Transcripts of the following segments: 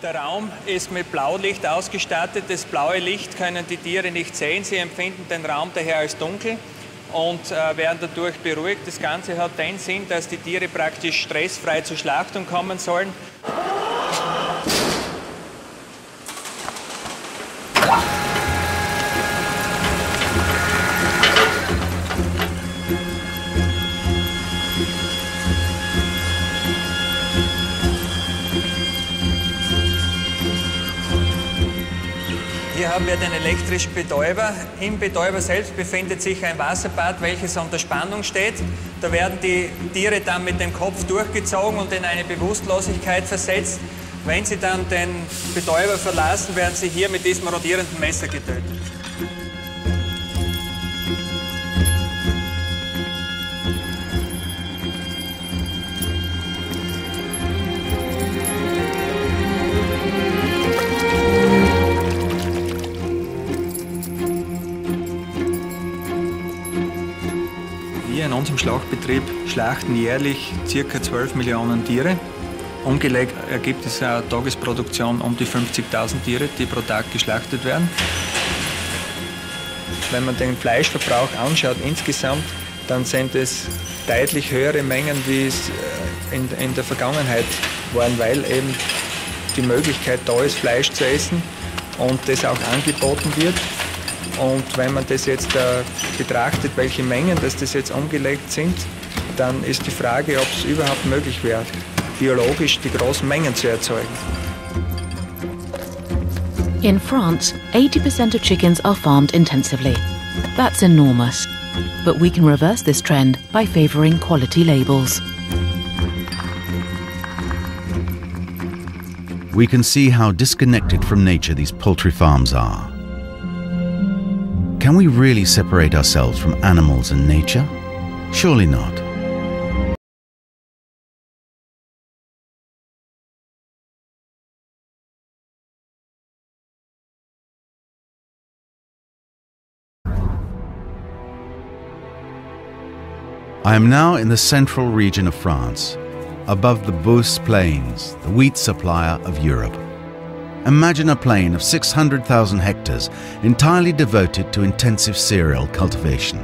Der Raum ist mit Blaulicht ausgestattet. Das blaue Licht können die Tiere nicht sehen. Sie empfinden den Raum daher als dunkel und werden dadurch beruhigt. Das Ganze hat den Sinn, dass die Tiere praktisch stressfrei zur Schlachtung kommen sollen. Hier haben wir den elektrischen Betäuber. Im Betäuber selbst befindet sich ein Wasserbad, welches unter Spannung steht. Da werden die Tiere dann mit dem Kopf durchgezogen und in eine Bewusstlosigkeit versetzt. Wenn sie dann den Betäuber verlassen, werden sie hier mit diesem rotierenden Messer getötet. Wir in unserem Schlachtbetrieb schlachten jährlich ca. 12 Millionen Tiere. Umgelegt ergibt es eine Tagesproduktion um die 50.000 Tiere, die pro Tag geschlachtet werden. Wenn man den Fleischverbrauch anschaut insgesamt, dann sind es deutlich höhere Mengen, wie es in der Vergangenheit waren, weil eben die Möglichkeit da ist, Fleisch zu essen und das auch angeboten wird. Und wenn man das jetzt betrachtet, welche Mengen das jetzt umgelegt sind, dann ist die Frage, ob es überhaupt möglich wäre, biologisch die großen Mengen zu erzeugen. In France, 80% of chickens are farmed intensively. That's enormous. But we can reverse this trend by favouring quality labels. We can see how disconnected from nature these poultry farms are. Can we really separate ourselves from animals and nature? Surely not. I am now in the central region of France, above the Beauce Plains, the wheat supplier of Europe. Imagine a plain of 600,000 hectares entirely devoted to intensive cereal cultivation.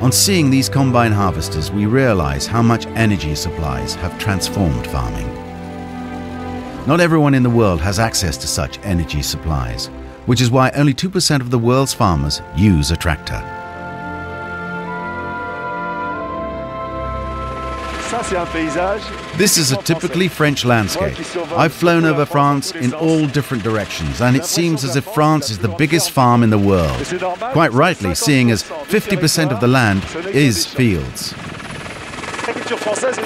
On seeing these combine harvesters, we realize how much energy supplies have transformed farming. Not everyone in the world has access to such energy supplies, which is why only 2% of the world's farmers use a tractor. This is a typically French landscape. I've flown over France in all different directions, and it seems as if France is the biggest farm in the world. Quite rightly, seeing as 50% of the land is fields.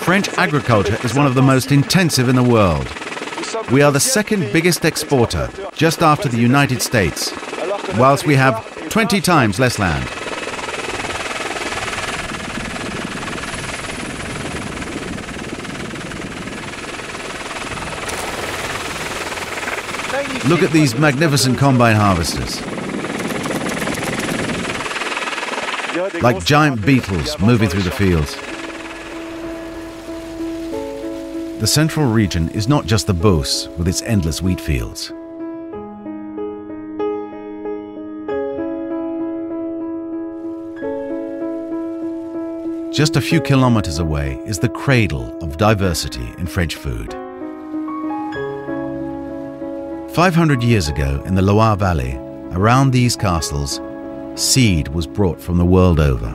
French agriculture is one of the most intensive in the world. We are the second biggest exporter, just after the United States, whilst we have 20 times less land. Look at these magnificent combine harvesters. Like giant beetles moving through the fields. The central region is not just the Beauce with its endless wheat fields. Just a few kilometers away is the cradle of diversity in French food. 500 years ago, in the Loire Valley, around these castles, seed was brought from the world over.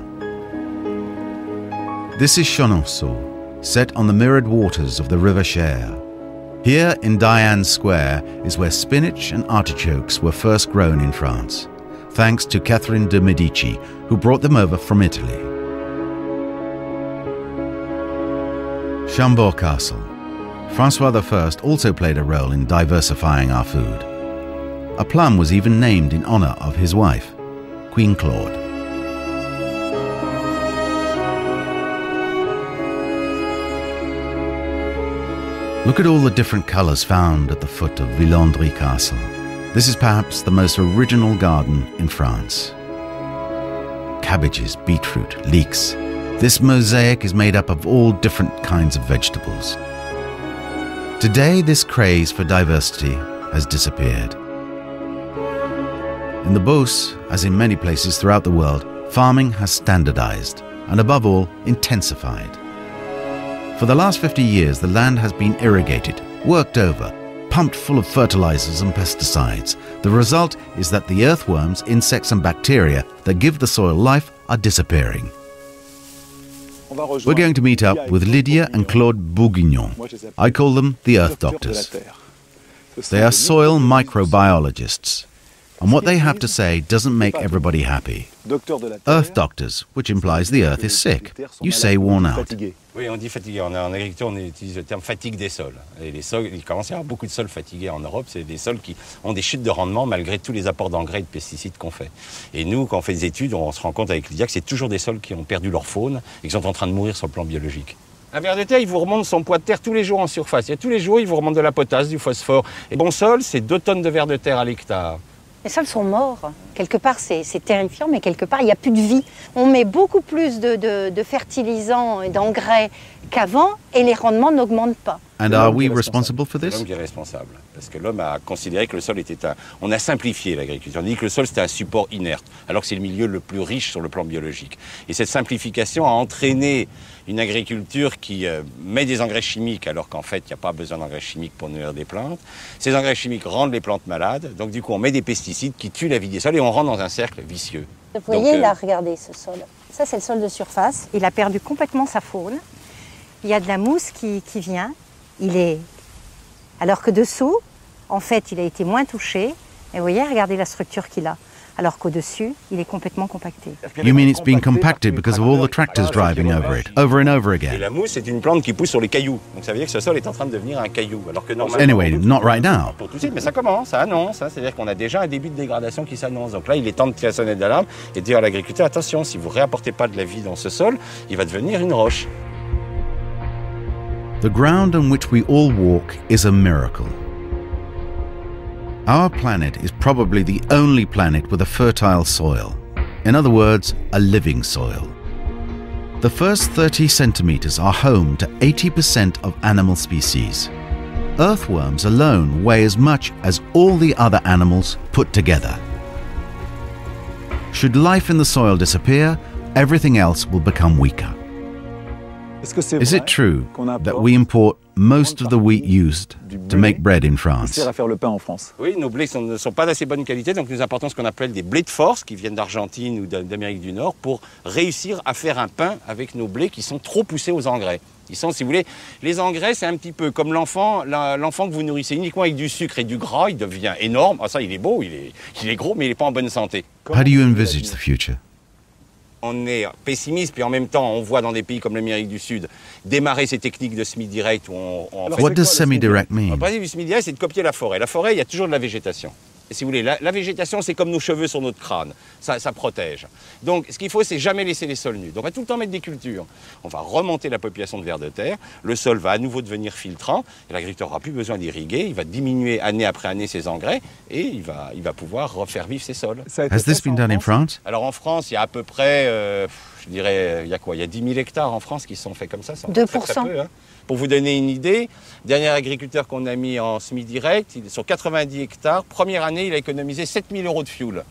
This is Chenonceau, set on the mirrored waters of the River Cher. Here in Diane Square is where spinach and artichokes were first grown in France, thanks to Catherine de' Medici, who brought them over from Italy. Chambord Castle. Francois I also played a role in diversifying our food. A plum was even named in honor of his wife, Queen Claude. Look at all the different colors found at the foot of Villandry Castle. This is perhaps the most original garden in France. Cabbages, beetroot, leeks. This mosaic is made up of all different kinds of vegetables. Today, this craze for diversity has disappeared. In the Beauce, as in many places throughout the world, farming has standardized and, above all, intensified. For the last 50 years, the land has been irrigated, worked over, pumped full of fertilizers and pesticides. The result is that the earthworms, insects and bacteria that give the soil life are disappearing. We're going to meet up with Lydia and Claude Bourguignon. I call them the Earth Doctors. They are soil microbiologists, and what they have to say doesn't make everybody happy. Earth Doctors, which implies the earth is sick. You say worn out. Oui, on dit fatigué. En agriculture, on utilise le terme fatigue des sols. Et les sols, il commence à y avoir beaucoup de sols fatigués en Europe. C'est des sols qui ont des chutes de rendement malgré tous les apports d'engrais et de pesticides qu'on fait. Et nous, quand on fait des études, on se rend compte avec Lydia que c'est toujours des sols qui ont perdu leur faune et qui sont en train de mourir sur le plan biologique. Un ver de terre, il vous remonte son poids de terre tous les jours en surface. Et tous les jours, il vous remonte de la potasse, du phosphore. Et bon sol, c'est 2 tonnes de ver de terre à l'hectare. Les sols sont morts. Quelque part, c'est terrifiant, mais quelque part, il n'y a plus de vie. On met beaucoup plus de fertilisants et d'engrais qu'avant, et les rendements n'augmentent pas. And are we responsible for C'est this? l'homme qui est responsable. Parce que l'homme a considéré que le sol était un... On a simplifié l'agriculture. On dit que le sol, c'était un support inerte, alors que c'est le milieu le plus riche sur le plan biologique. Et cette simplification a entraîné une agriculture qui met des engrais chimiques, alors qu'en fait, il n'y a pas besoin d'engrais chimiques pour nourrir des plantes. Ces engrais chimiques rendent les plantes malades. Donc, du coup, on met des pesticides qui tuent la vie des sols et on rentre dans un cercle vicieux. Vous voyez, là, regardez ce sol. Ça, c'est le sol de surface. Il a perdu complètement sa faune. Il y a de la mousse qui vient. Alors que dessous, en fait, il a été moins touché. Et vous voyez, regardez la structure qu'il a. Alors qu'au-dessus, il est complètement compacté. You mean it's been compacted because of all the tractors driving over it, over and over Et again? la mousse, c'est une plante qui pousse sur les cailloux. Donc ça veut dire que ce sol est en train de devenir un caillou. Alors que normalement... Anyway, not right now. Pour tout de suite, mais ça commence, ça annonce. C'est-à-dire qu'on a déjà un début de dégradation qui s'annonce. Donc là, il est temps de tirer la sonnette d'alarme et de dire à l'agriculteur, attention, si vous ne réapportez pas de la vie dans ce sol, il va devenir une roche. The ground on which we all walk is a miracle. Our planet is probably the only planet with a fertile soil. In other words, a living soil. The first 30 centimeters are home to 80% of animal species. Earthworms alone weigh as much as all the other animals put together. Should life in the soil disappear, everything else will become weaker. Is it true that we import most of the wheat used to make bread in France? Oui, nos blés ne sont pas d'assez bonne qualité, donc nous importons ce qu'on appelle des blés de force qui viennent d'Argentine ou d'Amérique du Nord pour réussir à faire un pain avec nos blés qui sont trop poussés aux engrais. Ils sont, si vous voulez, les engrais, c'est un petit peu comme l'enfant que vous nourrissez uniquement avec du sucre et du gras, il devient énorme. Ah ça, il est beau, il est gros, mais il n'est pas en bonne santé. How do you envisage the future? On est pessimiste, puis en même temps, on voit dans des pays comme l'Amérique du Sud démarrer ces techniques de semi-direct. What does semi-direct mean? Le principe du semi-direct, c'est de copier la forêt. La forêt, il y a toujours de la végétation. Et si vous voulez, la végétation, c'est comme nos cheveux sur notre crâne. Ça protège. Donc, ce qu'il faut, c'est jamais laisser les sols nus. Donc, on va tout le temps mettre des cultures. On va remonter la population de vers de terre. Le sol va à nouveau devenir filtrant. Et l'agriculteur n'aura plus besoin d'irriguer. Il va diminuer année après année ses engrais. Et il va pouvoir refaire vivre ses sols. Has this been done in France? Alors, en France, il y a à peu près, je dirais, il y a quoi? Il y a 10 000 hectares en France qui sont faits comme ça. 2%. Très peu, hein. Pour vous donner une idée, dernier agriculteur qu'on a mis en semi-direct, sur 90 hectares, première année, il a économisé 7 000 € de fuel. Donc,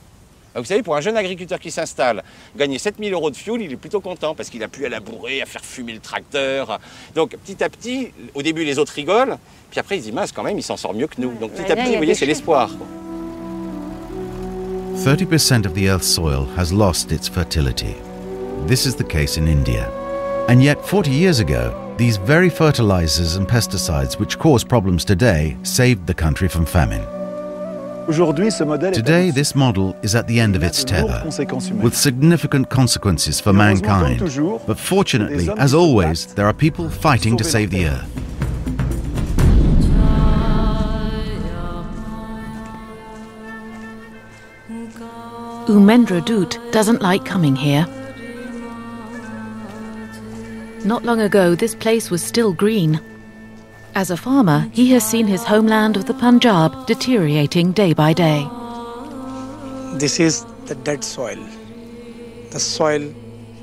vous savez, pour un jeune agriculteur qui s'installe, gagner 7 000 € de fuel, il est plutôt content parce qu'il n'a plus à labourer, à faire fumer le tracteur. Donc, petit à petit, au début, les autres rigolent, puis après, ils se disent, mince, quand même, il s'en sort mieux que nous. Donc, petit à petit, vous voyez, c'est l'espoir. 30% of the Earth's soil has lost its fertility. This is the case in India. And yet, 40 years ago, these very fertilizers and pesticides which cause problems today saved the country from famine. Today, this model is at the end of its tether, with significant consequences for mankind. But fortunately, as always, there are people fighting to save the Earth. Umendra Doot doesn't like coming here. Not long ago, this place was still green. As a farmer, he has seen his homeland of the Punjab deteriorating day by day. This is the dead soil, the soil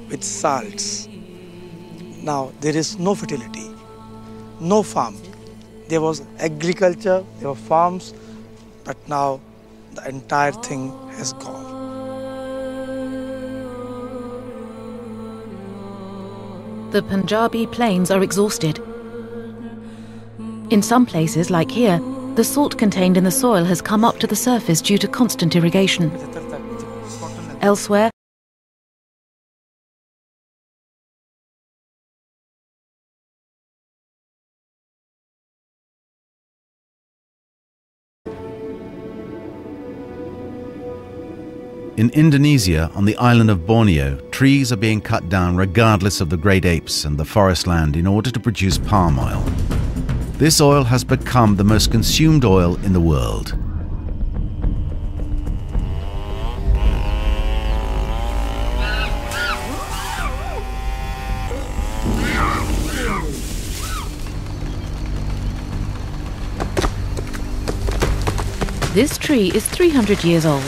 with salts. Now, there is no fertility, no farm. there was agriculture, there were farms, but now the entire thing has gone. The Punjabi plains are exhausted. In some places, like here, the salt contained in the soil has come up to the surface due to constant irrigation. Elsewhere, in Indonesia, on the island of Borneo, trees are being cut down regardless of the great apes and the forest land in order to produce palm oil. This oil has become the most consumed oil in the world. this tree is 300 years old.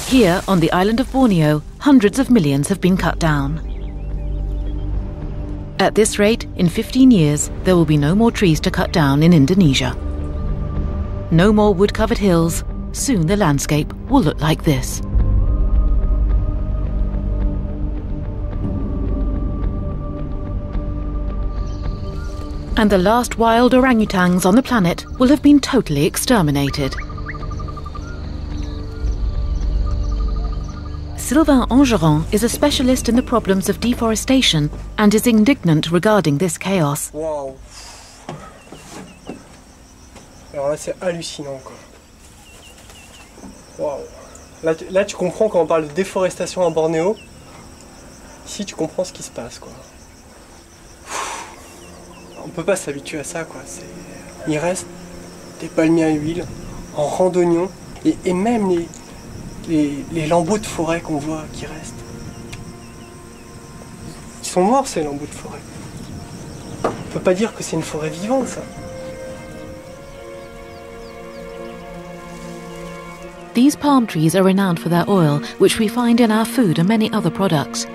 Here, on the island of Borneo, hundreds of millions have been cut down. At this rate, in 15 years, there will be no more trees to cut down in Indonesia. No more wood-covered hills. Soon the landscape will look like this. And the last wild orangutans on the planet will have been totally exterminated. Sylvain Angeron is a specialist in the problems of deforestation and is indignant regarding this chaos. Waouh! Alors là, c'est hallucinant, quoi. Waouh! Là, tu comprends quand on parle de déforestation à Bornéo. Ici, tu comprends ce qui se passe, quoi. On peut pas s'habituer à ça, quoi. Il reste des palmiers à huile en randonnion et même les lambeaux de forêt qu'on voit qui restent. Ils sont morts, ces lambeaux de forêt. On peut pas dire que c'est une forêt vivante, ça. These palm trees are renowned for their oil, which we find in our food and many other products.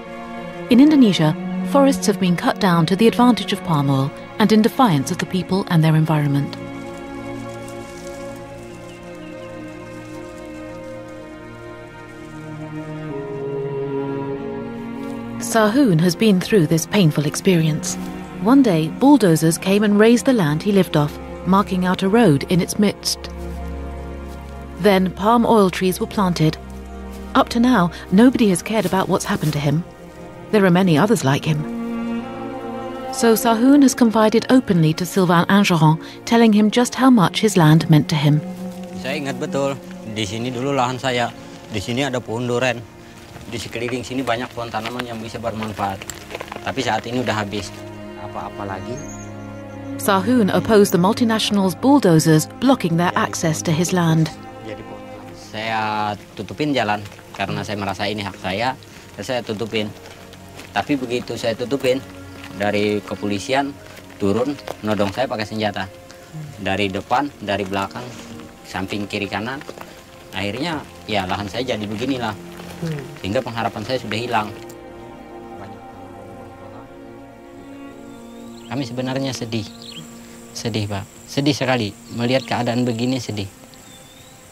In Indonesia, forests have been cut down to the advantage of palm oil and in defiance of the people and their environment. Sahun has been through this painful experience. One day, bulldozers came and razed the land he lived off, marking out a road in its midst. Then palm oil trees were planted. Up to now, nobody has cared about what's happened to him. There are many others like him. So Sahun has confided openly to Sylvain Angeron, telling him just how much his land meant to him. Saya ingat betul, di sini dulu lahan saya. Di sini ada pohon duren. Di sekeliling sini banyak pohon tanaman yang bisa bermanfaat. Tapi saat ini udah habis. Apa-apa lagi? Sahun opposed the multinationals' bulldozers blocking their access to his land. Saya tutupin jalan karena saya merasa ini hak saya, dan saya tutupin. Tapi begitu saya tutupin, dari kepolisian turun nodong saya pakai senjata. Dari depan, dari belakang, samping kiri kanan. Akhirnya ya lahan saya jadi beginilah. Sehingga pengharapan saya sudah hilang. Kami sebenarnya sedih. Sedih, Pak. Sedih sekali melihat keadaan begini, sedih.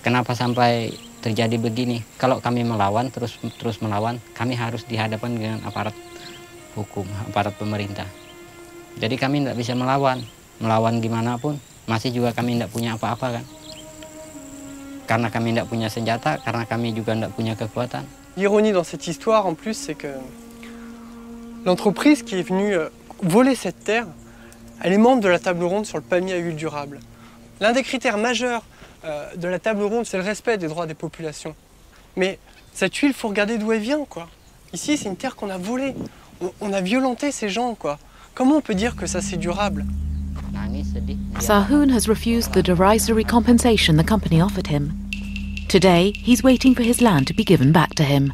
Kenapa sampai terjadi begini? Kalau kami melawan, terus melawan, kami harus dihadapkan dengan aparat hukum, aparat pemerintah. Jadi kami tidak bisa melawan gimana pun, masih juga kami tidak punya apa-apa kan. Karena kami tidak punya senjata, karena kami juga tidak punya kekuatan. L'ironie dans cette histoire, en plus, c'est que l'entreprise qui est venue voler cette terre, elle est membre de la table ronde sur le palmier à huile durable. L'un des critères majeurs de la table ronde, c'est le respect des droits des populations. Mais cette huile, il faut regarder d'où elle vient, quoi. Ici, c'est une terre qu'on a volée. On a violenté ces gens, quoi. Comment on peut dire que ça, c'est durable? Sahun has refused the derisory compensation the company offered him. Today, he's waiting for his land to be given back to him.